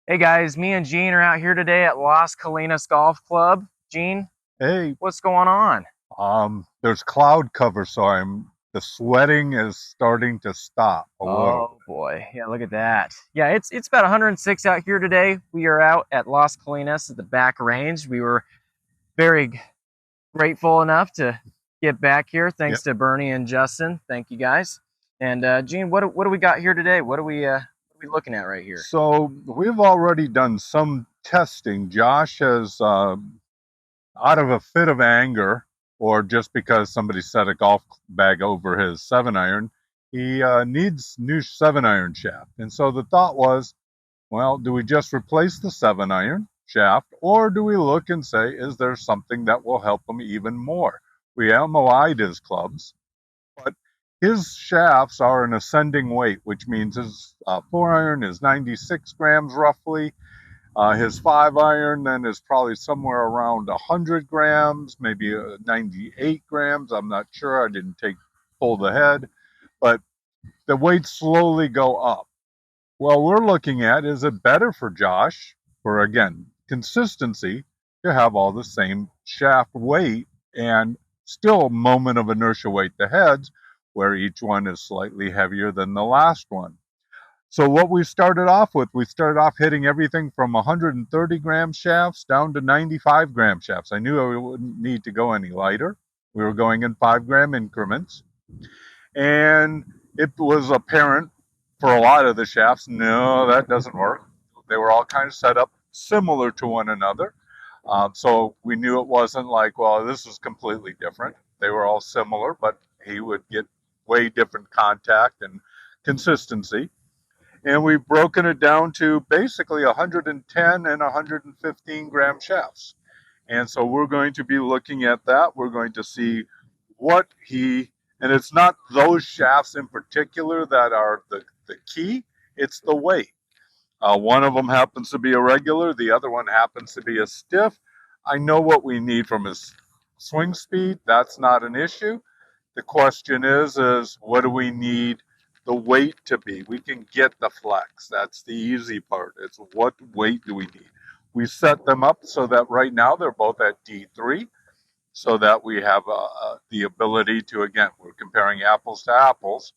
Hey guys, me and Gene are out here today at Las Colinas Golf Club. Gene, Hey, what's going on? there's cloud cover, so the sweating is starting to stop a little Oh boy, yeah, look at that. Yeah, it's about 106 out here today. We are out at Las Colinas at the back range. We were very grateful enough to get back here, bit. thanks Yep. to Bernie and Justin. Thank you guys. And Gene, what do we got here today? What are we looking at right here? So we've already done some testing. Josh has, out of a fit of anger, or just because somebody set a golf bag over his 7 iron, he needs new 7 iron shaft. And so the thought was, well, do we just replace the 7 iron shaft, or do we look and say, is there something that will help him even more? We MOI'd his clubs, but his shafts are an ascending weight, which means his 4 iron is 96 grams roughly. His 5 iron then is probably somewhere around 100 grams, maybe 98 grams. I'm not sure. I didn't pull the head, but the weights slowly go up. Well, we're looking at, is it better for Josh, for again, consistency, to have all the same shaft weight and still moment of inertia weight the heads, where each one is slightly heavier than the last one. So what we started off with, we started off hitting everything from 130 gram shafts down to 95 gram shafts. I knew I wouldn't need to go any lighter. We were going in 5 gram increments. And it was apparent for a lot of the shafts, no, that doesn't work. They were all kind of set up similar to one another. So we knew it wasn't like, well, this is completely different. They were all similar, but he would get way different contact and consistency. And we've broken it down to basically 110 and 115 gram shafts. And so we're going to be looking at that. We're going to see what and it's not those shafts in particular that are the key, it's the weight. One of them happens to be a regular, the other one happens to be a stiff. I know what we need from his swing speed. That's not an issue. The question is what do we need the weight to be? We can get the flex. That's the easy part. It's what weight do we need? We set them up so that right now they're both at D3, so that we have the ability to, again, we're comparing apples to apples.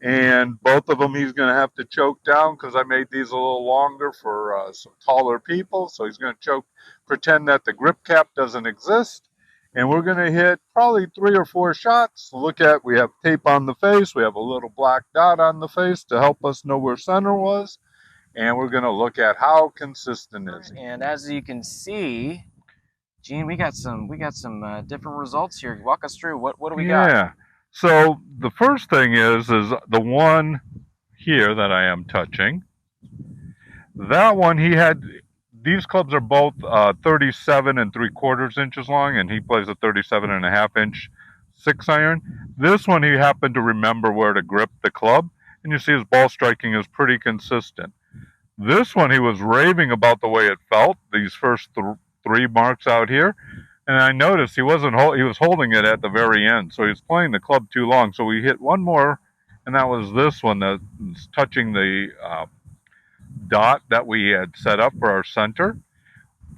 And both of them he's going to have to choke down because I made these a little longer for some taller people. So he's going to pretend that the grip cap doesn't exist. And we're going to hit probably 3 or 4 shots. We have tape on the face. We have a little black dot on the face to help us know where center was. And we're going to look at how consistent is he. And as you can see, Gene, we got some different results here. Walk us through what do we got? Yeah. So the first thing is the one here that I am touching. That one he had. These clubs are both 37 3/4 inches long, and he plays a 37.5 inch 6 iron. This one he happened to remember where to grip the club, and you see his ball striking is pretty consistent. This one he was raving about the way it felt. These first three marks out here, and I noticed he was holding it at the very end, so he was playing the club too long. So we hit one more, and that was this one that was touching the dot that we had set up for our center.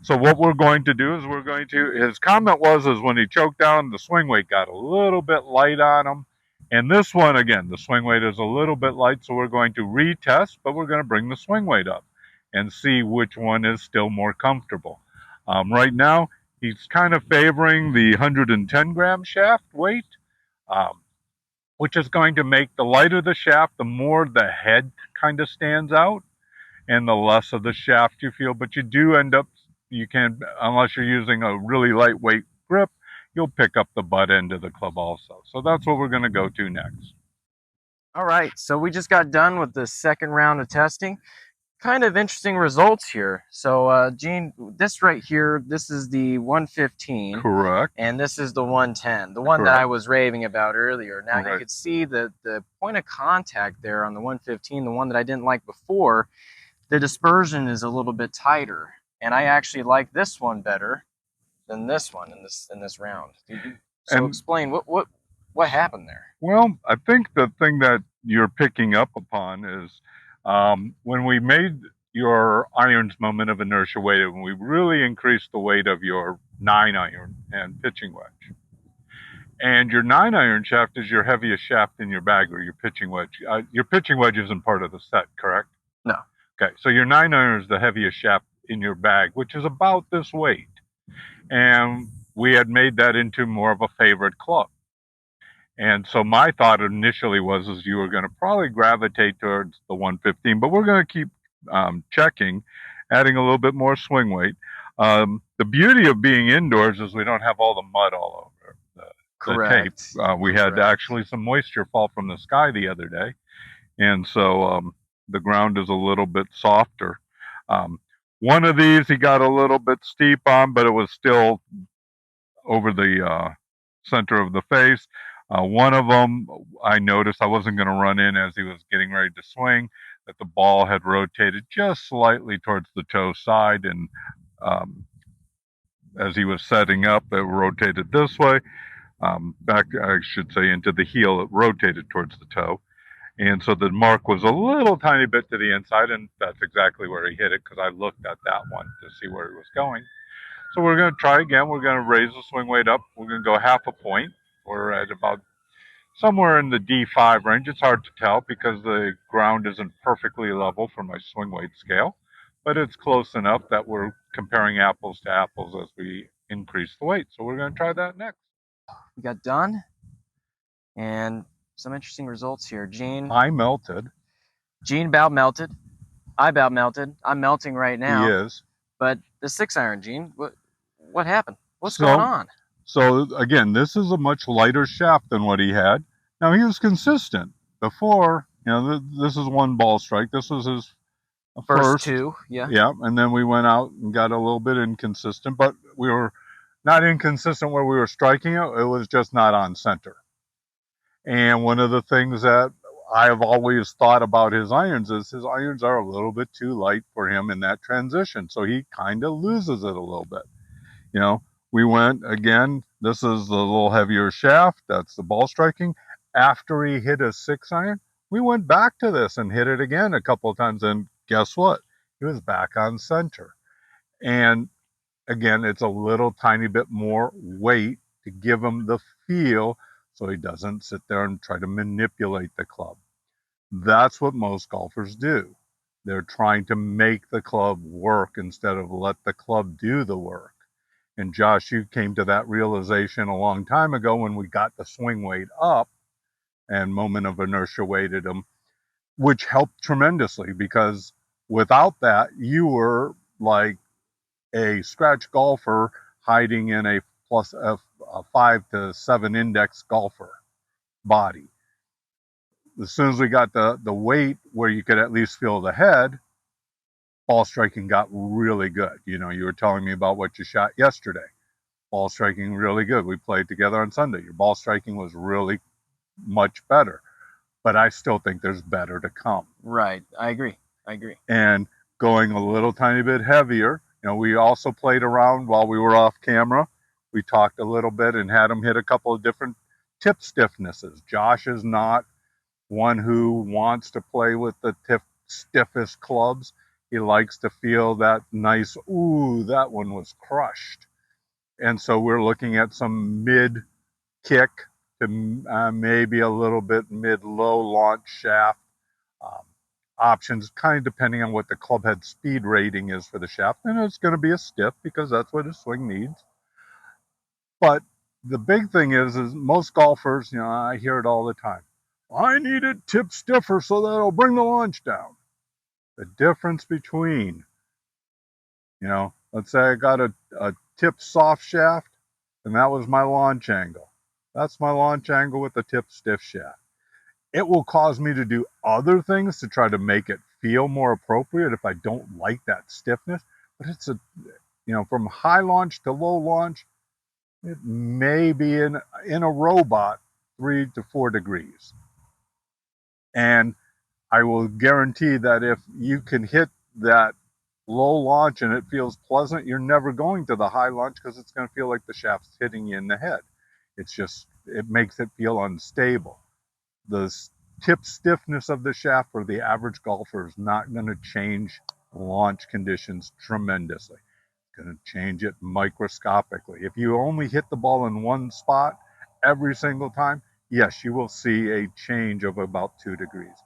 So what we're going to do is his comment is when he choked down, the swing weight got a little bit light on him. And this one, again, the swing weight is a little bit light, so we're going to retest, but we're going to bring the swing weight up and see which one is still more comfortable. Right now, he's kind of favoring the 110 gram shaft weight, um, which is going to make the lighter the shaft, the more the head kind of stands out and the less of the shaft you feel. But you do end up, you can, unless you're using a really lightweight grip, you'll pick up the butt end of the club also. So that's what we're going to go to next. All right, so we just got done with the second round of testing. Kind of interesting results here. So, Gene, this right here, this is the 115. Correct. And this is the 110, the one that I was raving about earlier. Now, you could see the point of contact there on the 115, the one that I didn't like before, the dispersion is a little bit tighter. And I actually like this one better than this one in this round. So explain what happened there. Well, I think the thing that you're picking up upon is when we made, your iron's moment of inertia weighted when we really increased the weight of your 9-iron and pitching wedge. And your 9-iron shaft is your heaviest shaft in your bag, or your pitching wedge. Your pitching wedge isn't part of the set, correct? No. Okay, so your 9-iron is the heaviest shaft in your bag, which is about this weight. And we had made that into more of a favorite club. And so my thought initially was you were going to probably gravitate towards the 115, but we're going to keep checking, adding a little bit more swing weight. The beauty of being indoors is we don't have all the mud all over the tape. We had actually some moisture fall from the sky the other day, and so the ground is a little bit softer. One of these he got a little bit steep on, but it was still over the center of the face. One of them, I noticed I wasn't going to run in as he was getting ready to swing, that the ball had rotated just slightly towards the toe side, and as he was setting up, it rotated this way. Back, I should say, into the heel, it rotated towards the toe. And so the mark was a little tiny bit to the inside, and that's exactly where he hit it, because I looked at that one to see where he was going. So we're going to try again. We're going to raise the swing weight up. We're going to go half a point. We're at about somewhere in the D5 range. It's hard to tell because the ground isn't perfectly level for my swing weight scale, but it's close enough that we're comparing apples to apples as we increase the weight. So we're going to try that next. We got done, and some interesting results here. Gene. I melted. Gene about melted. I about melted. I'm melting right now. He is. But the 6-iron, Gene, what happened? What's going on? So again, this is a much lighter shaft than what he had. Now he was consistent before. You know, this is one ball strike. This was his first two. Yeah. Yeah, and then we went out and got a little bit inconsistent, but we were not inconsistent where we were striking it. It was just not on center. And one of the things that I have always thought about his irons is his irons are a little bit too light for him in that transition. So he kind of loses it a little bit. You know, we went again, this is the little heavier shaft. That's the ball striking. After he hit a 6-iron, we went back to this and hit it again a couple of times. And guess what? He was back on center. And again, it's a little tiny bit more weight to give him the feel so he doesn't sit there and try to manipulate the club. That's what most golfers do. They're trying to make the club work instead of let the club do the work. And Josh, you came to that realization a long time ago when we got the swing weight up and moment of inertia weighted him, which helped tremendously, because without that, you were like a scratch golfer hiding in a 5 to 7 index golfer body. As soon as we got the weight where you could at least feel the head, ball striking got really good. You know, you were telling me about what you shot yesterday. Ball striking really good. We played together on Sunday. Your ball striking was really much better, but I still think there's better to come. Right. I agree. And going a little tiny bit heavier. You know, we also played around while we were off camera. We talked a little bit and had him hit a couple of different tip stiffnesses. Josh is not one who wants to play with the stiffest clubs. He likes to feel that nice, ooh, that one was crushed. And so we're looking at some mid kick to maybe a little bit mid-low launch shaft options, kind of depending on what the club head speed rating is for the shaft. And it's going to be a stiff because that's what his swing needs. But the big thing is most golfers, you know, I hear it all the time. I need it tip stiffer so that it'll bring the launch down. The difference between, you know, let's say I got a tip soft shaft and that was my launch angle. That's my launch angle with the tip stiff shaft. It will cause me to do other things to try to make it feel more appropriate if I don't like that stiffness. But it's a, you know, from high launch to low launch, it may be in a robot 3 to 4 degrees. And I will guarantee that if you can hit that low launch and it feels pleasant, you're never going to the high launch because it's going to feel like the shaft's hitting you in the head. It's just, it makes it feel unstable. The tip stiffness of the shaft for the average golfer is not going to change launch conditions tremendously. It's going to change it microscopically. If you only hit the ball in one spot every single time, yes, you will see a change of about 2 degrees.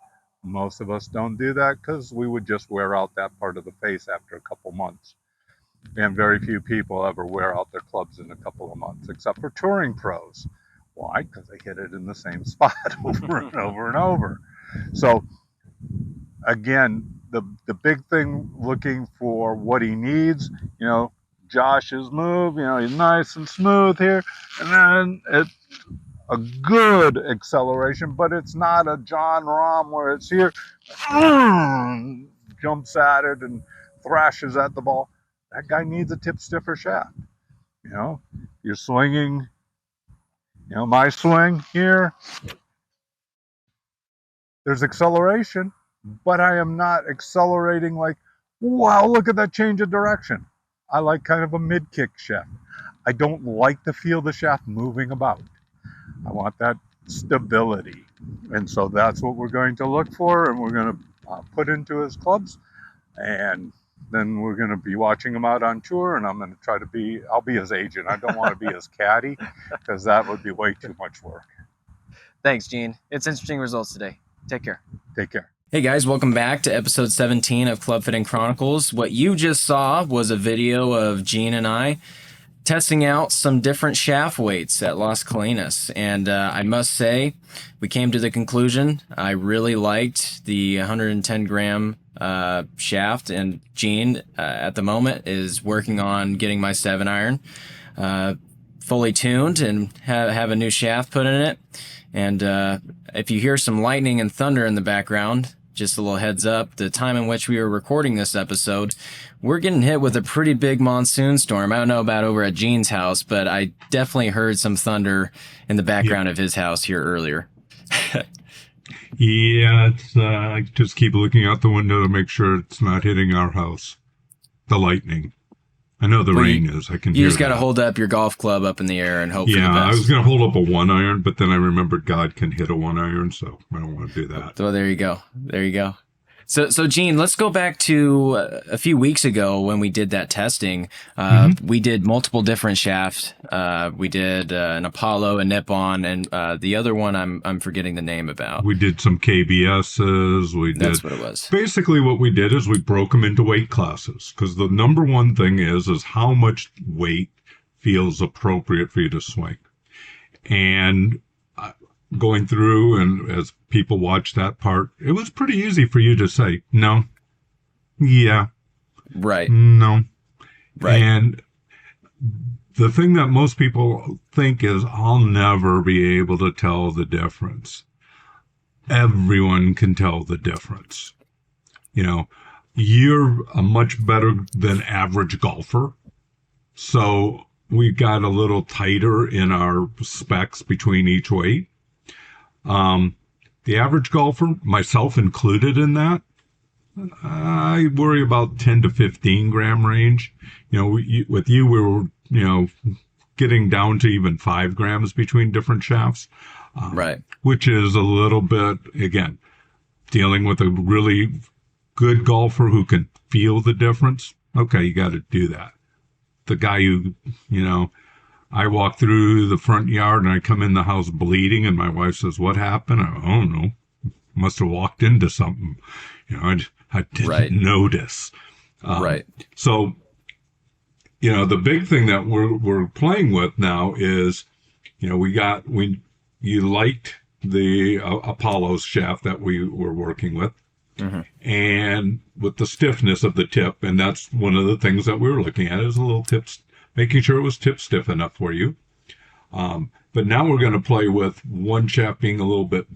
Most of us don't do that because we would just wear out that part of the face after a couple months. And very few people ever wear out their clubs in a couple of months, except for touring pros. Why? Because they hit it in the same spot over and over and over. So again, the big thing, looking for what he needs, Josh's move, he's nice and smooth here, and then it's a good acceleration, but it's not a John Rahm where it's here, jumps at it and thrashes at the ball. That guy needs a tip stiffer shaft. You're swinging, my swing here, there's acceleration, but I am not accelerating like, wow, look at that change of direction. I like kind of a mid-kick shaft. I don't like to feel the shaft moving about. I want that stability. And so that's what we're going to look for, and we're going to put into his clubs. And then we're going to be watching him out on tour, and I'm going to try to I'll be his agent. I don't want to be his caddy because that would be way too much work. Thanks, Gene. It's interesting results today. Take care. Take care. Hey guys, welcome back to episode 17 of Club Fitting Chronicles. What you just saw was a video of Gene and I testing out some different shaft weights at Las Colinas. And I must say, we came to the conclusion I really liked the 110 gram shaft, and Gene at the moment is working on getting my 7-iron fully tuned and have a new shaft put in it. And if you hear some lightning and thunder in the background, just a little heads up, the time in which we were recording this episode, we're getting hit with a pretty big monsoon storm. I don't know about over at Gene's house, but I definitely heard some thunder in the background of his house here earlier. Yeah, it's I just keep looking out the window to make sure it's not hitting our house. The lightning. I know the rain is. I can hear it. You just got to hold up your golf club up in the air and hope for the best. Yeah, I was going to hold up a 1-iron, but then I remembered God can hit a 1-iron, so I don't want to do that. So there you go. There you go. So Gene, let's go back to a few weeks ago when we did that testing. We did multiple different shafts. We did an Apollo, a Nippon, and the other one I'm forgetting the name about. We did some KBSs. That's what it was. Basically, what we did is we broke them into weight classes, because the number one thing is how much weight feels appropriate for you to swing. And going through, and as people watch that part, it was pretty easy for you to say no, yeah, right, no, right. And the thing that most people think is, I'll never be able to tell the difference. Everyone can tell the difference. You're a much better than average golfer, so we got a little tighter in our specs between each weight. The average golfer, myself included in that, I worry about 10 to 15 gram range. With you, we were, getting down to even 5 grams between different shafts. Right. Which is a little bit, again, dealing with a really good golfer who can feel the difference. Okay, you got to do that. The guy who, I walk through the front yard and I come in the house bleeding, and my wife says, "What happened?" I don't know. Must have walked into something. I didn't notice. Right. So, the big thing that we're playing with now is, you liked the Apollo's shaft that we were working with. Mm-hmm. And with the stiffness of the tip, and that's one of the things that we were looking at, is a little tips, making sure it was tip stiff enough for you. But now we're going to play with one shaft being a little bit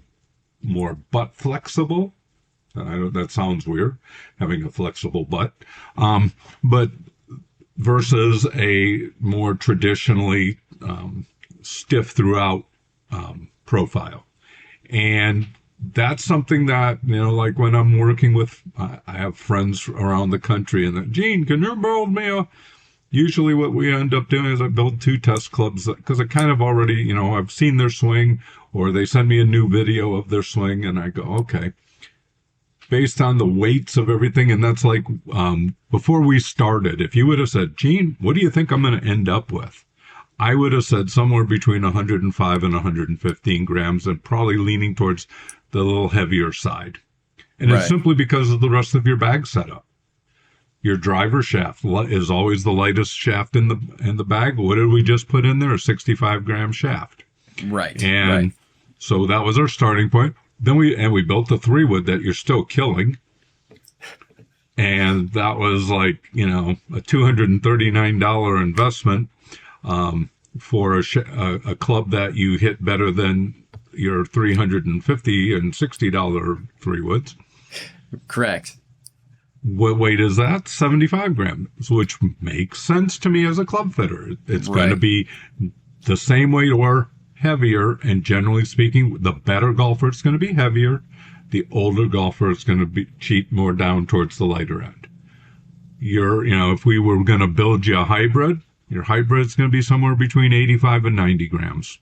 more butt flexible. That sounds weird, having a flexible butt. But versus a more traditionally stiff throughout profile. And that's something that, like when I'm working with, I have friends around the country, and Gene, can you build me usually what we end up doing is I build 2 test clubs, because I kind of already, I've seen their swing, or they send me a new video of their swing, and I go, okay, based on the weights of everything. And that's like, before we started, if you would have said, Gene, what do you think I'm going to end up with? I would have said somewhere between 105 and 115 grams, and probably leaning towards the little heavier side. And it's simply because of the rest of your bag setup. Your driver shaft is always the lightest shaft in the bag. What did we just put in there? A 65-gram shaft. Right. And so that was our starting point. Then we built the 3-wood that you're still killing. And that was like, a $239 investment for a club that you hit better than your $350 and $60 3-woods. Correct. What weight is that? 75 grams, which makes sense to me as a club fitter. It's going to be the same weight or heavier, and generally speaking, the better golfer it's going to be heavier. The older golfer is going to be cheat more down towards the lighter end. If we were going to build you a hybrid, your hybrid is going to be somewhere between 85 and 90 grams.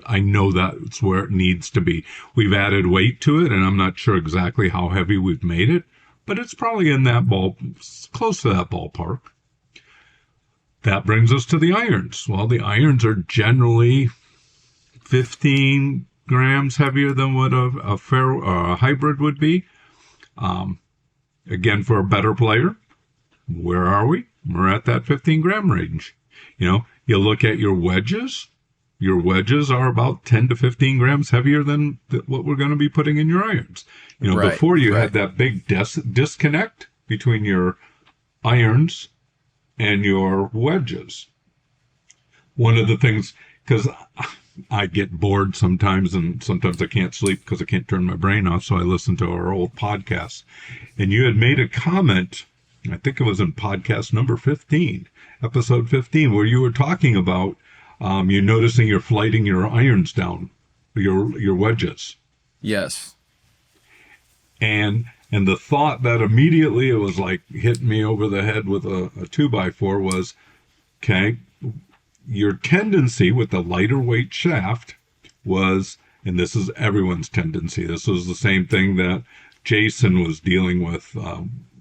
I know that's where it needs to be. We've added weight to it, and I'm not sure exactly how heavy we've made it, but it's probably in that close to that ballpark. That brings us to the irons. Well, the irons are generally 15 grams heavier than what a hybrid would be. Again, for a better player, where are we? We're at that 15-gram range. You look at your wedges. Your wedges are about 10 to 15 grams heavier than what we're going to be putting in your irons. Before you had that big disconnect between your irons and your wedges. One of the things, because I get bored sometimes, and sometimes I can't sleep because I can't turn my brain off, so I listen to our old podcasts. And you had made a comment, I think it was in podcast number 15, episode 15, where you were talking about you're noticing you're flighting your irons down, your wedges. Yes. And the thought that immediately it was like hitting me over the head with a 2x4 was, okay, your tendency with the lighter weight shaft was, and this is everyone's tendency, this was the same thing that Jason was dealing with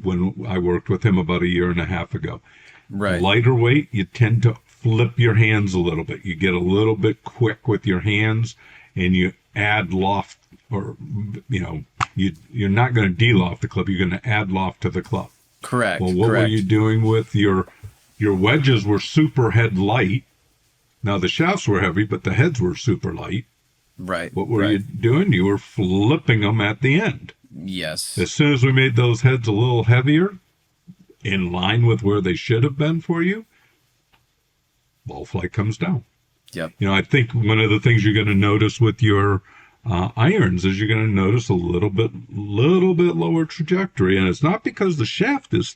when I worked with him about a year and a half ago. Right. Lighter weight, you tend to flip your hands a little bit. You get a little bit quick with your hands, and you add loft, or you're not going to de-loft the club. You're going to add loft to the club. Correct. Well, what were you doing with your wedges? Were super head light. Now the shafts were heavy, but the heads were super light. Right. What were you doing? You were flipping them at the end. Yes. As soon as we made those heads a little heavier, in line with where they should have been for you, ball flight comes down. Yep. I think one of the things you're going to notice with your irons is you're going to notice a little bit lower trajectory, and it's not because the shaft is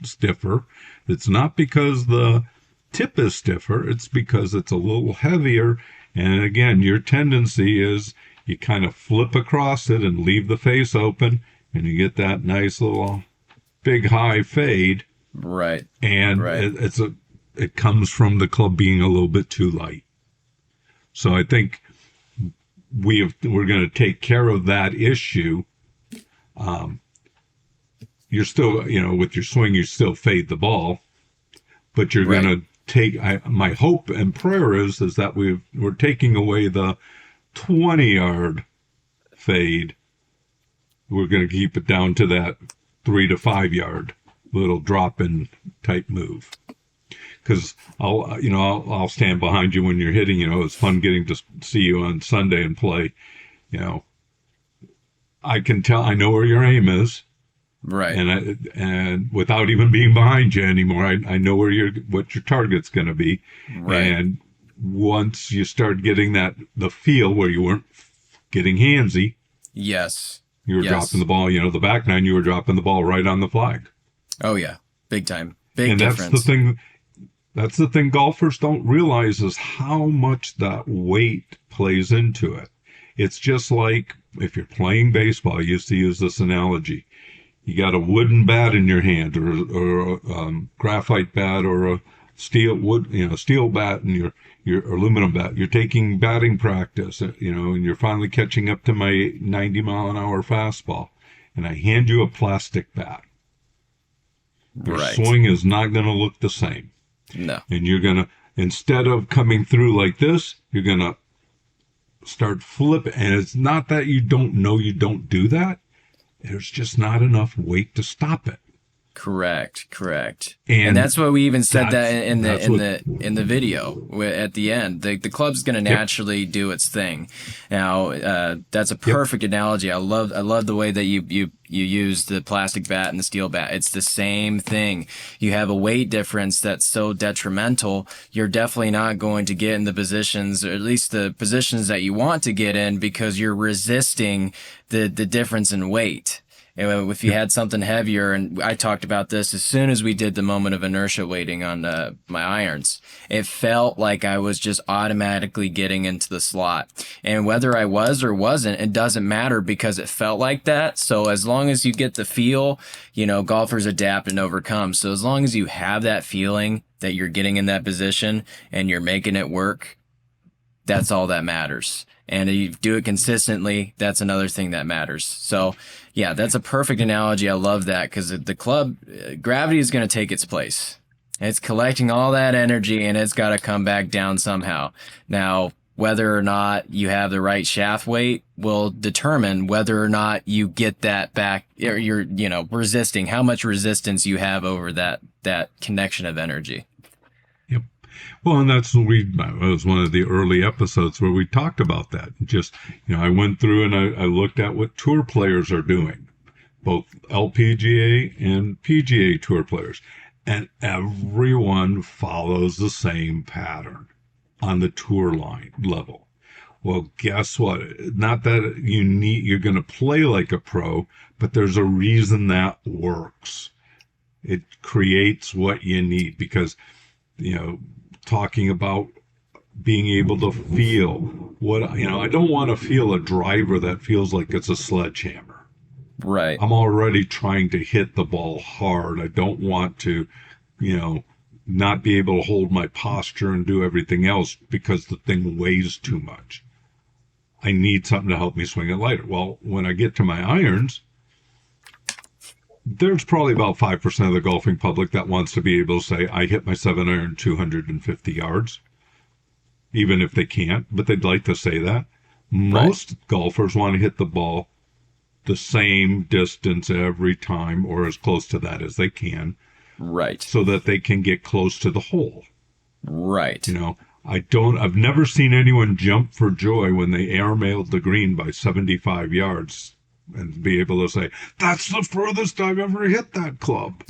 stiffer. It's not because the tip is stiffer. It's because it's a little heavier. And again, your tendency is you kind of flip across it and leave the face open, and you get that nice little big high fade. Right. And it comes from the club being a little bit too light. So I think we're going to take care of that issue. You're still, with your swing, you still fade the ball, but you're going to take, my hope and prayer is that we're taking away the 20-yard fade. We're going to keep it down to that 3 to 5 yard little drop-in type move. Because I'll stand behind you when you're hitting. It's fun getting to see you on Sunday and play. I can tell, I know where your aim is, right? And without even being behind you anymore, I know what your target's going to be. Right. And once you start getting the feel where you weren't getting handsy, yes, you were dropping the ball. The back nine, you were dropping the ball right on the flag. Oh yeah, big time, big difference. And that's the thing golfers don't realize is how much that weight plays into it. It's just like if you're playing baseball, I used to use this analogy. You got a wooden bat in your hand, or a graphite bat, or a steel bat, and your aluminum bat. You're taking batting practice, and you're finally catching up to my 90-mile-an-hour fastball. and I hand you a plastic bat, your Right. swing is not going to look the same. No. And you're going to, instead of coming through like this, you're going to start flipping. And it's not that you don't know you don't do that. There's just not enough weight to stop it. Correct. And that's why we even said that in the video at the end. The club's going to naturally do its thing. Now, that's a perfect analogy. I love the way that you use the plastic bat and the steel bat. It's the same thing. You have a weight difference that's so detrimental. You're definitely not going to get in the positions, or at least the positions that you want to get in, because you're resisting the difference in weight. If you had something heavier, and I talked about this as soon as we did the moment of inertia weighting on my irons, it felt like I was just automatically getting into the slot. And whether I was or wasn't, it doesn't matter, because it felt like that. So as long as you get the feel, golfers adapt and overcome. So as long as you have that feeling that you're getting in that position and you're making it work, that's all that matters. And if you do it consistently, that's another thing that matters. So, yeah, that's a perfect analogy. I love that, because the club, gravity is going to take its place. It's collecting all that energy, and it's got to come back down somehow. Now, whether or not you have the right shaft weight will determine whether or not you get that back, or you're, resisting, how much resistance you have over that connection of energy. Well, and that was one of the early episodes where we talked about that. Just, I went through and I looked at what tour players are doing, both LPGA and PGA tour players. And everyone follows the same pattern on the tour line level. Well, guess what? Not that you're going to play like a pro, but there's a reason that works. It creates what you need, because, talking about being able to feel what, I don't want to feel a driver that feels like it's a sledgehammer. Right. I'm already trying to hit the ball hard. I don't want to, not be able to hold my posture and do everything else because the thing weighs too much. I need something to help me swing it lighter. Well, when I get to my irons, there's probably about 5% of the golfing public that wants to be able to say, I hit my 7-iron 250 yards, even if they can't, but they'd like to say that. Most golfers want to hit the ball the same distance every time, or as close to that as they can. Right. So that they can get close to the hole. Right. I've never seen anyone jump for joy when they airmailed the green by 75 yards. And be able to say, that's the furthest I've ever hit that club.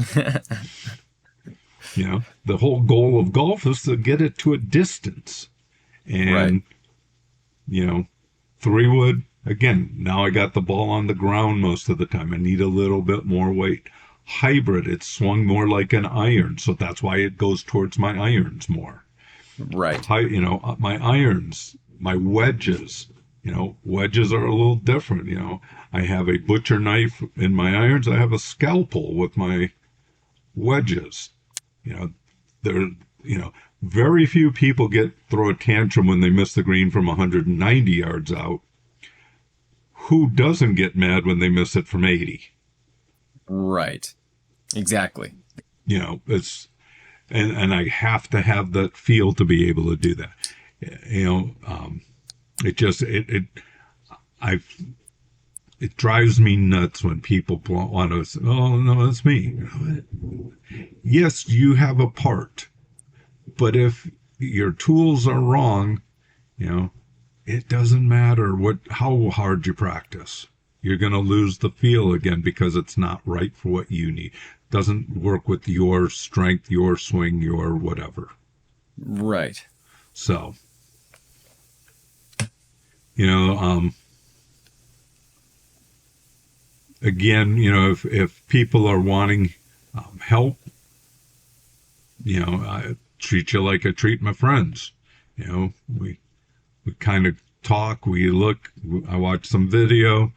The whole goal of golf is to get it to a distance. And, 3-wood, again, now I got the ball on the ground most of the time. I need a little bit more weight. Hybrid, it's swung more like an iron. So that's why it goes towards my irons more. Right. My irons, my wedges. Wedges are a little different. I have a butcher knife in my irons. I have a scalpel with my wedges. Very few people throw a tantrum when they miss the green from 190 yards out. Who doesn't get mad when they miss it from 80? Right. Exactly. It's, and I have to have that feel to be able to do that. It drives me nuts when people want to say, oh, no, that's me. Yes, you have a part. But if your tools are wrong, it doesn't matter how hard you practice. You're going to lose the feel again because it's not right for what you need. It doesn't work with your strength, your swing, your whatever. Right. So, again, if people are wanting help, I treat you like I treat my friends. We kind of talk, we look, I watch some video,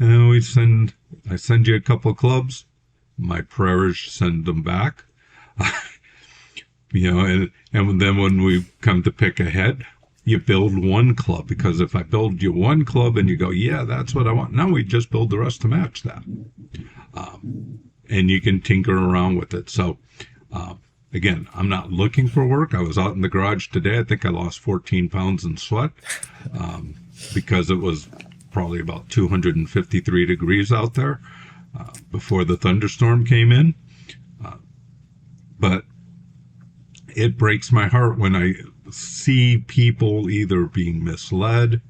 I send you a couple of clubs. My prayer is send them back. And then when we come to pick a head, you build one club, because if I build you one club and you go, yeah, that's what I want, now we just build the rest to match that. And you can tinker around with it. So, again, I'm not looking for work. I was out in the garage today. I think I lost 14 pounds in sweat because it was probably about 253 degrees out there before the thunderstorm came in. But it breaks my heart when I see people either being misled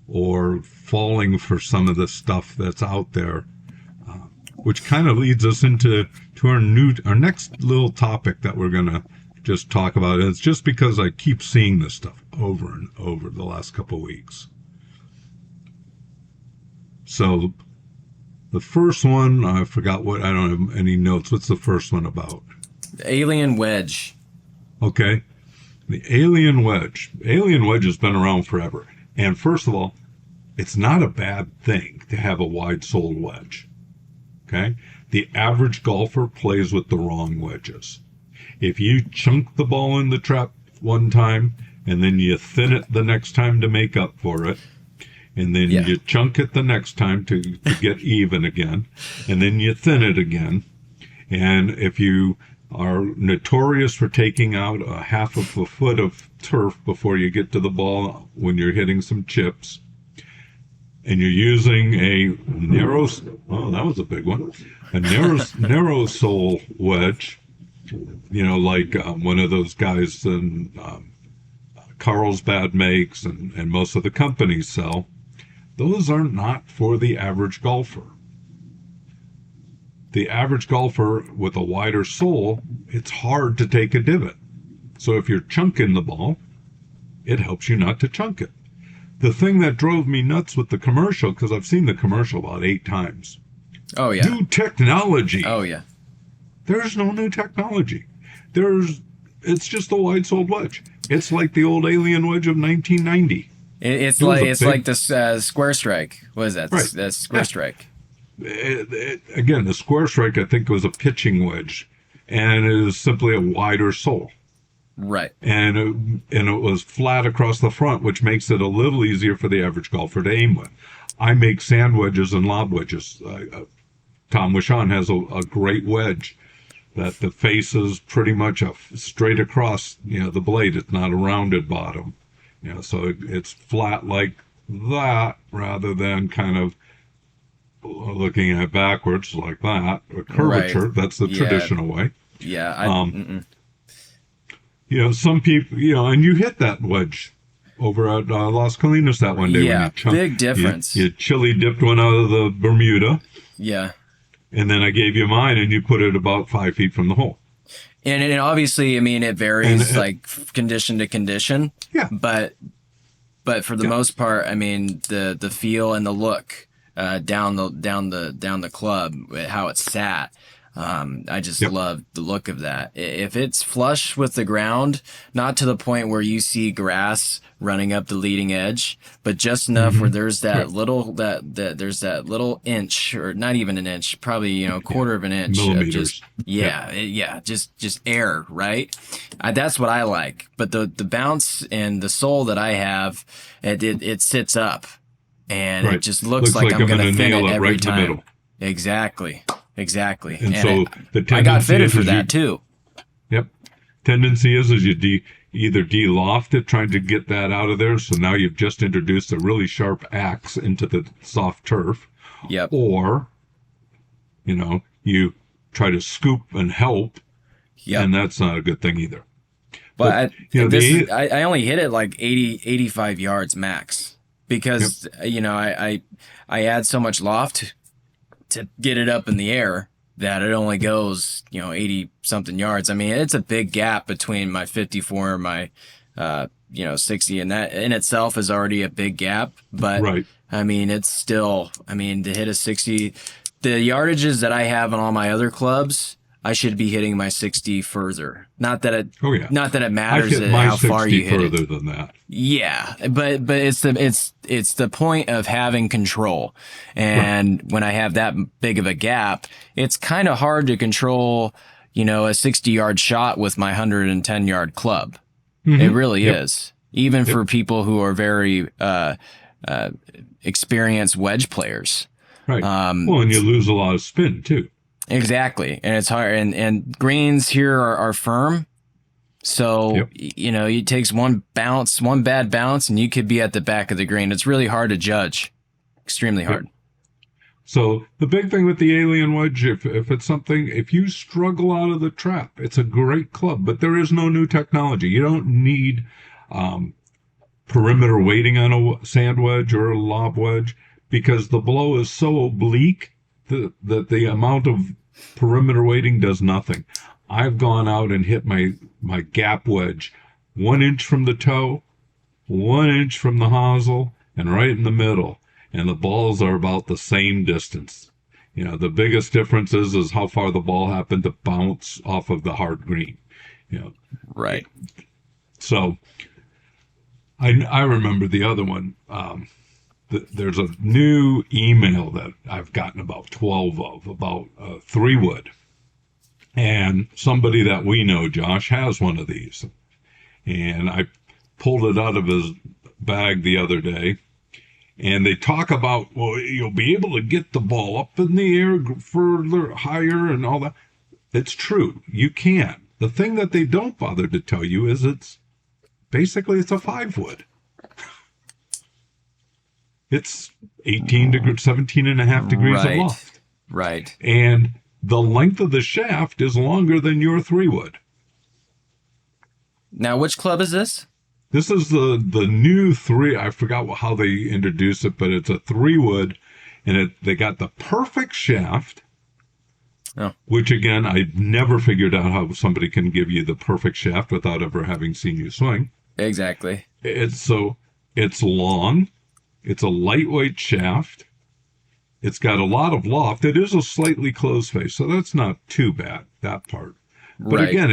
or falling for some of the stuff that's out there, which kind of leads us into our next little topic that we're going to just talk about. And it's just because I keep seeing this stuff over and over the last couple of weeks. So the first one, I forgot what, I don't have any notes. What's the first one about? The alien wedge. Okay. The alien wedge. Alien wedge has been around forever. And first of all, it's not a bad thing to have a wide-soled wedge. Okay? The average golfer plays with the wrong wedges. If you chunk the ball in the trap one time, and then you thin it the next time to make up for it, and then you chunk it the next time to get even again, and then you thin it again, and if you are notorious for taking out a half of a foot of turf before you get to the ball when you're hitting some chips, and you're using a narrow, oh, that was a big one, a narrow sole wedge, you know, like one of those guys in Carlsbad makes and most of the companies sell, those are not for the average golfer. The average golfer with a wider sole, it's hard to take a divot. So if you're chunking the ball, it helps you not to chunk it. The thing that drove me nuts with the commercial, because I've seen the commercial about 8 times. Oh, yeah. New technology. Oh, yeah. There's no new technology. It's just a wide-soled wedge. It's like the old alien wedge of 1990. It's like this square strike. What is that? Right. That's square strike. Again, the square strike, I think, was a pitching wedge, and it is simply a wider sole. Right. And it was flat across the front, which makes it a little easier for the average golfer to aim with. I make sand wedges and lob wedges. Tom Wishon has a great wedge that the face is pretty much straight across, you know, the blade. It's not a rounded bottom, you know, so it's flat like that rather than kind of looking at it backwards like that, or curvature. Right. That's the traditional way. Yeah. You know, some people, you know, and you hit that wedge over at Las Colinas that one day. Yeah, when big difference. You chili dipped one out of the Bermuda. Yeah. And then I gave you mine, and you put it about 5 feet from the hole. And obviously, I mean, it varies like condition to condition. Yeah. But for the most part, I mean, the feel and the look down the club, how it sat. I just love the look of that. If it's flush with the ground, not to the point where you see grass running up the leading edge, but just enough where there's that little there's that little inch, or not even an inch, probably, you know, quarter of an inch of just just air, right? That's what I like. But the bounce and the sole that I have, it sits up, and it just looks like I'm going to thin it every time. Exactly. And so the tendency, I got fitted for that too. Yep. Tendency is you either de-loft it, trying to get that out of there. So now you've just introduced a really sharp axe into the soft turf. Yep. Or, you know, you try to scoop and help. Yep. And that's not a good thing either. But I only hit it like 85 yards max because, you know, I add so much loft to get it up in the air that it only goes, you know, 80 something yards. I mean, it's a big gap between my 54 and my, 60, and that in itself is already a big gap. But I mean, it's still, I mean, to hit a 60, the yardages that I have on all my other clubs, I should be hitting my 60 further. Not that it matters how far you hit further than that. Yeah, but it's the point of having control. And when I have that big of a gap, it's kind of hard to control, you know, a 60-yard shot with my 110-yard club. It really is. even for people who are very experienced wedge players. Right. Well, and you lose a lot of spin too. Exactly, and it's hard. And greens here are firm, so it takes one bad bounce, and you could be at the back of the green. It's really hard to judge. Extremely hard. So the big thing with the Alien Wedge, if it's something, if you struggle out of the trap, it's a great club, but there is no new technology. You don't need perimeter weighting on a sand wedge or a lob wedge, because the blow is so oblique that the amount of perimeter weighting does nothing. I've gone out and hit my gap wedge 1 inch from the toe, 1 inch from the hosel, and right in the middle. And the balls are about the same distance. The biggest difference is how far the ball happened to bounce off of the hard green. Right. So I remember the other one. There's a new email that I've gotten about 12 of about 3-wood. And somebody that we know, Josh, has one of these. And I pulled it out of his bag the other day. And they talk about, well, you'll be able to get the ball up in the air further, higher, and all that. It's true. You can. The thing that they don't bother to tell you is it's a 5-wood. It's 17 and a half degrees of loft. Right. And the length of the shaft is longer than your 3-wood. Now, which club is this? This is the new 3. I forgot how they introduced it, but it's a 3-wood, and they got the perfect shaft. Oh. Which again, I never figured out how somebody can give you the perfect shaft without ever having seen you swing. Exactly. It's long. It's a lightweight shaft. It's got a lot of loft. It is a slightly closed face, so that's not too bad, that part. But again,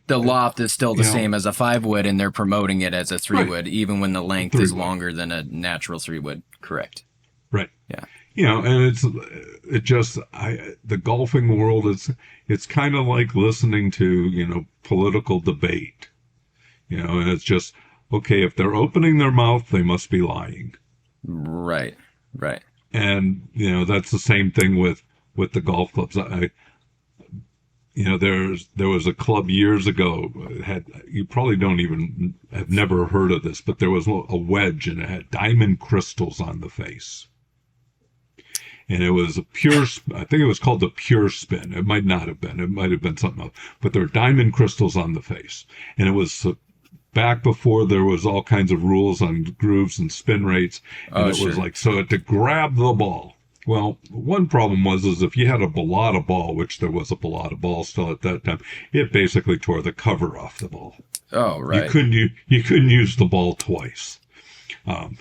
the loft is still the same as a 5-wood, and they're promoting it as a 3-wood, even when the length is longer than a natural 3-wood. Correct. Right. Yeah. And the golfing world, it's kind of like listening to, political debate, and it's just, okay, if they're opening their mouth, they must be lying. Right. Right. And, that's the same thing with the golf clubs. There was a club years ago, you probably have never heard of this, but there was a wedge and it had diamond crystals on the face. And it was I think it was called the Pure Spin. It might not have been. It might have been something else. But there were diamond crystals on the face. And it was back before there was all kinds of rules on grooves and spin rates. And was like, so to grab the ball. Well, one problem was if you had a Bellata ball, which there was a Bellata ball still at that time, it basically tore the cover off the ball. Oh, right. You couldn't use the ball twice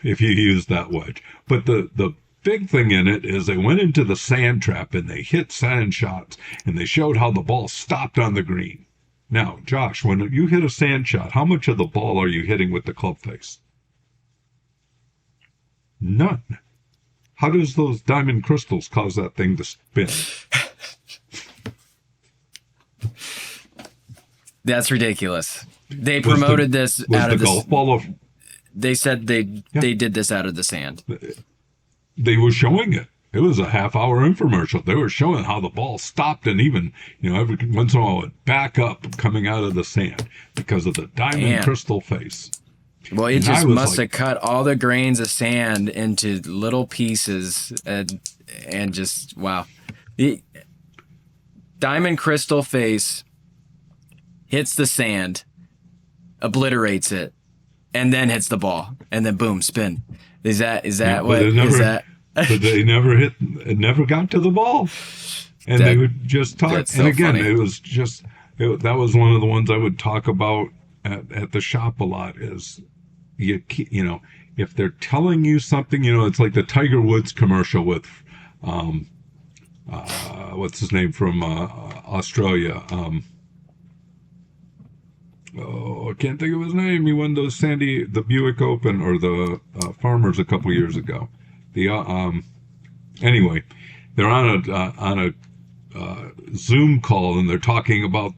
if you used that wedge. But the big thing in it is they went into the sand trap and they hit sand shots and they showed how the ball stopped on the green. Now, Josh, when you hit a sand shot, how much of the ball are you hitting with the club face? None. How does those diamond crystals cause that thing to spin? That's ridiculous. They promoted this out of the golf ball. They said they did this out of the sand. They were showing it. It was a half-hour infomercial. They were showing how the ball stopped and even, every once in a while it would back up coming out of the sand because of the diamond crystal face. Well, it just must have cut all the grains of sand into little pieces and just, wow. The diamond crystal face hits the sand, obliterates it, and then hits the ball, and then boom, spin. Is that what is that? But they never hit. It never got to the ball, and they would just talk. So and again, funny. it was just that was one of the ones I would talk about at the shop a lot. Is if they're telling you something, it's like the Tiger Woods commercial with what's his name from Australia. I can't think of his name. He won the Buick Open or the Farmers a couple years ago. Anyway, they're on a Zoom call and they're talking about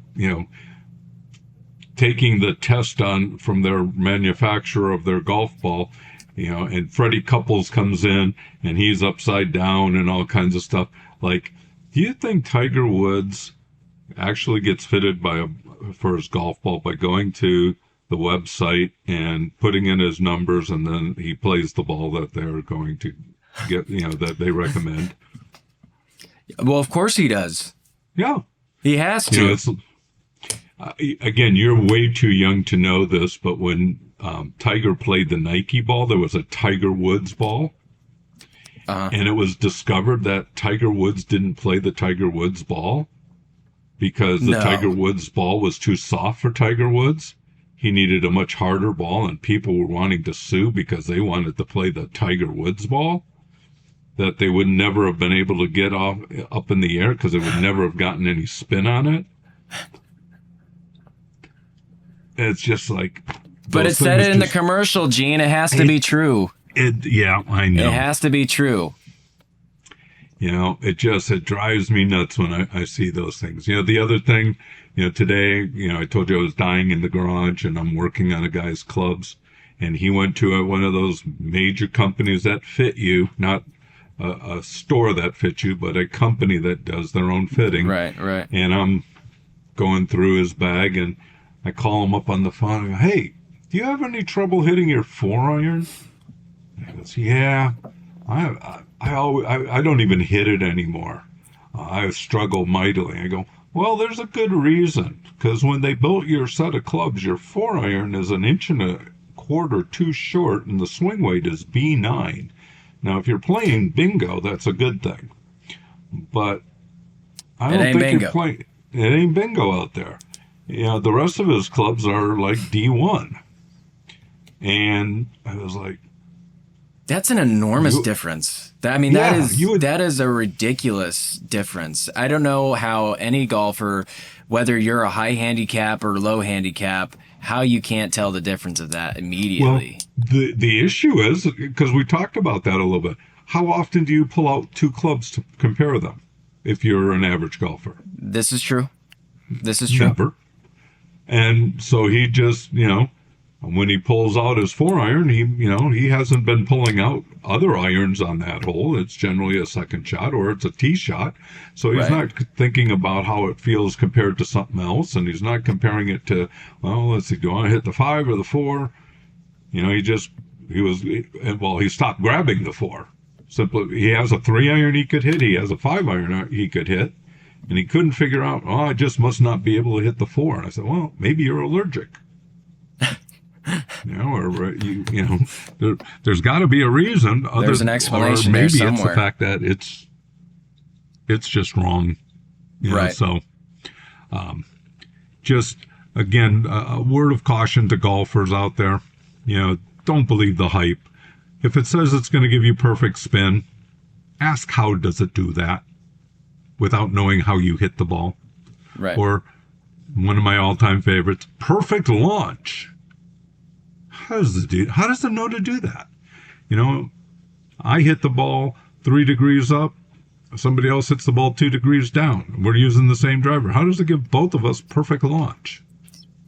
taking the test on from their manufacturer of their golf ball, and Freddie Couples comes in and he's upside down and all kinds of stuff. Like, do you think Tiger Woods actually gets fitted for his golf ball by going to the website and putting in his numbers, and then he plays the ball that they're going to get, that they recommend? Well, of course he does. Yeah. He has to. Again, you're way too young to know this, but when Tiger played the Nike ball, there was a Tiger Woods ball. And it was discovered that Tiger Woods didn't play the Tiger Woods ball because the Tiger Woods ball was too soft for Tiger Woods. He needed a much harder ball, and people were wanting to sue because they wanted to play the Tiger Woods ball that they would never have been able to get up in the air because it would never have gotten any spin on it. It's just like... But it said it in the commercial, Gene. It has to be true. Yeah, I know. It has to be true. It drives me nuts when I see those things. The other thing, today, I told you I was dying in the garage and I'm working on a guy's clubs, and he went to one of those major companies that fit you, not a store that fits you, but a company that does their own fitting. Right. And I'm going through his bag and I call him up on the phone and go, "Hey, do you have any trouble hitting your 4-iron?" He goes, "Yeah, I don't even hit it anymore. I struggle mightily." I go, "Well, there's a good reason, because when they built your set of clubs, your 4-iron is 1.25 inches too short, and the swing weight is B9. Now, if you're playing bingo, that's a good thing, but I don't think you're playing. It ain't bingo out there. The rest of his clubs are like D1." And I was like, that's an enormous difference. That is a ridiculous difference. I don't know how any golfer, whether you're a high handicap or low handicap, how you can't tell the difference of that immediately. Well, the issue is, because we talked about that a little bit, how often do you pull out two clubs to compare them if you're an average golfer? This is true. Never. And so he just, when he pulls out his 4-iron, he hasn't been pulling out other irons on that hole. It's generally a second shot or it's a tee shot. So he's not thinking about how it feels compared to something else. And he's not comparing it to, well, let's see, do I want to hit the 5 or the 4? He stopped grabbing the 4. Simply, he has a 3-iron he could hit. He has a 5-iron he could hit. And he couldn't figure out, I just must not be able to hit the 4. And I said, well, maybe you're allergic. There's got to be a reason. There's an explanation or maybe there somewhere. It's the fact that it's just wrong. Right. So, just again, a word of caution to golfers out there. Don't believe the hype. If it says it's going to give you perfect spin, ask how does it do that, without knowing how you hit the ball. Right. Or one of my all-time favorites, perfect launch. How does it know to do that? I hit the ball 3 degrees up. Somebody else hits the ball 2 degrees down. We're using the same driver. How does it give both of us perfect launch?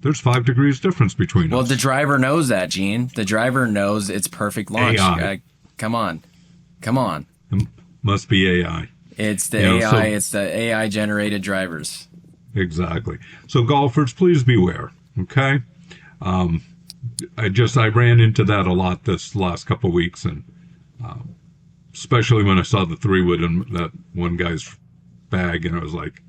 There's 5 degrees difference between us. Well, the driver knows that, Gene. The driver knows it's perfect launch. AI. Come on. It must be AI. It's the AI. It's the AI generated drivers. Exactly. So golfers, please beware. Okay. I ran into that a lot this last couple of weeks, and especially when I saw the 3-wood in that one guy's bag, and I was like,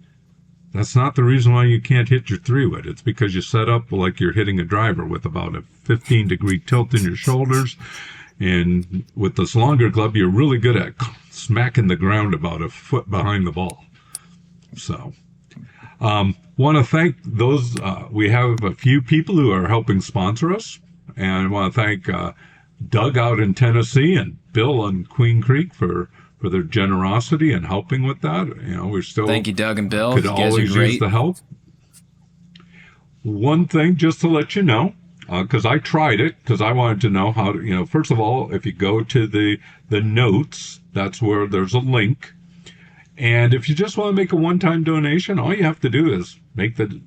that's not the reason why you can't hit your 3-wood. It's because you set up like you're hitting a driver with about a 15-degree tilt in your shoulders, and with this longer club, you're really good at smacking the ground about a foot behind the ball. So, want to thank those. We have a few people who are helping sponsor us, and I want to thank Doug out in Tennessee and Bill on Queen Creek for their generosity and helping with that. We're still thank you, Doug and Bill. Could always use the help. One thing, just to let you know, because I tried it, because I wanted to know how to. First of all, if you go to the notes, that's where there's a link. And if you just want to make a one-time donation, all you have to do is make the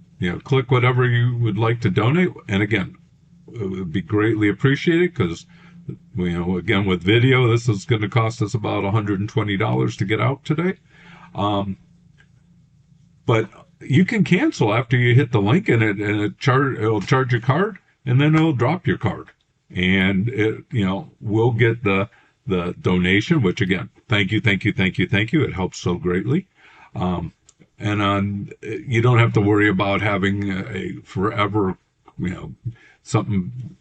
click whatever you would like to donate. And again, it would be greatly appreciated because, again, with video, this is going to cost us about $120 to get out today. But you can cancel after you hit the link, and it'll charge your card, and then it'll drop your card, and we'll get the donation. Which again, thank you. It helps so greatly. And you don't have to worry about having a forever, something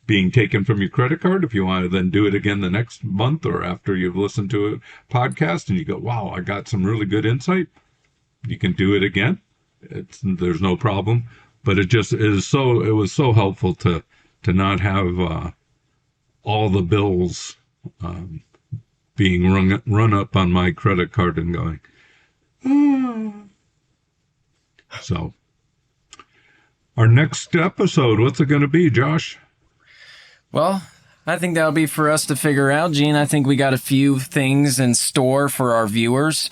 being taken from your credit card. If you want to then do it again the next month or after you've listened to a podcast and you go, wow, I got some really good insight, you can do it again. There's no problem. But it was so helpful to not have all the bills being run up on my credit card and going, So, our next episode, what's it going to be, Josh? Well, I think that'll be for us to figure out, Gene. I think we got a few things in store for our viewers.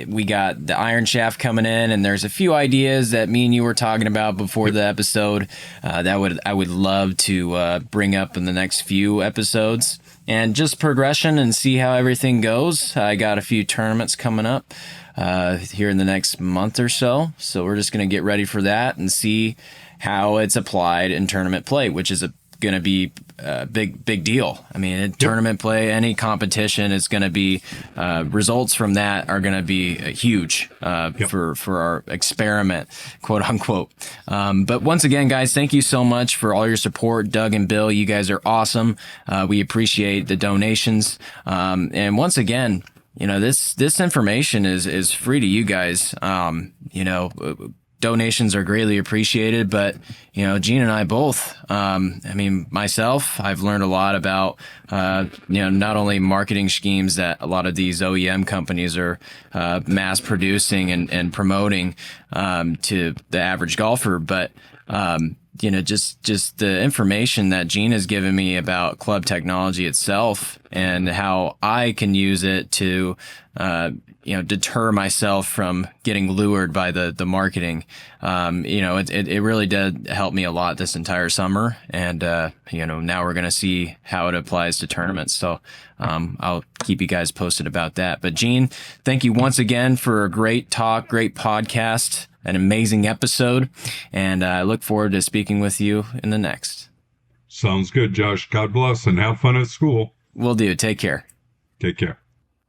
We got the Iron Shaft coming in, and there's a few ideas that me and you were talking about before the episode that I would love to bring up in the next few episodes. And just progression and see how everything goes. I got a few tournaments coming up here in the next month or so. So we're just going to get ready for that and see how it's applied in tournament play, which is going to be a big deal. I mean, in tournament play, any competition is going to be, results from that are going to be huge for our experiment, quote unquote. But once again, guys, thank you so much for all your support. Doug and Bill, you guys are awesome. We appreciate the donations. And once again, this information is free to you guys. Donations are greatly appreciated, but, Gene and I both, myself, I've learned a lot about, not only marketing schemes that a lot of these OEM companies are mass producing and promoting to the average golfer, but, just the information that Gene has given me about club technology itself and how I can use it to, deter myself from getting lured by the marketing. It really did help me a lot this entire summer. And, now we're going to see how it applies to tournaments. So, I'll keep you guys posted about that. But Gene, thank you once again for a great talk, great podcast, an amazing episode. And I look forward to speaking with you in the next. Sounds good, Josh. God bless and have fun at school. Will do. Take care. Take care.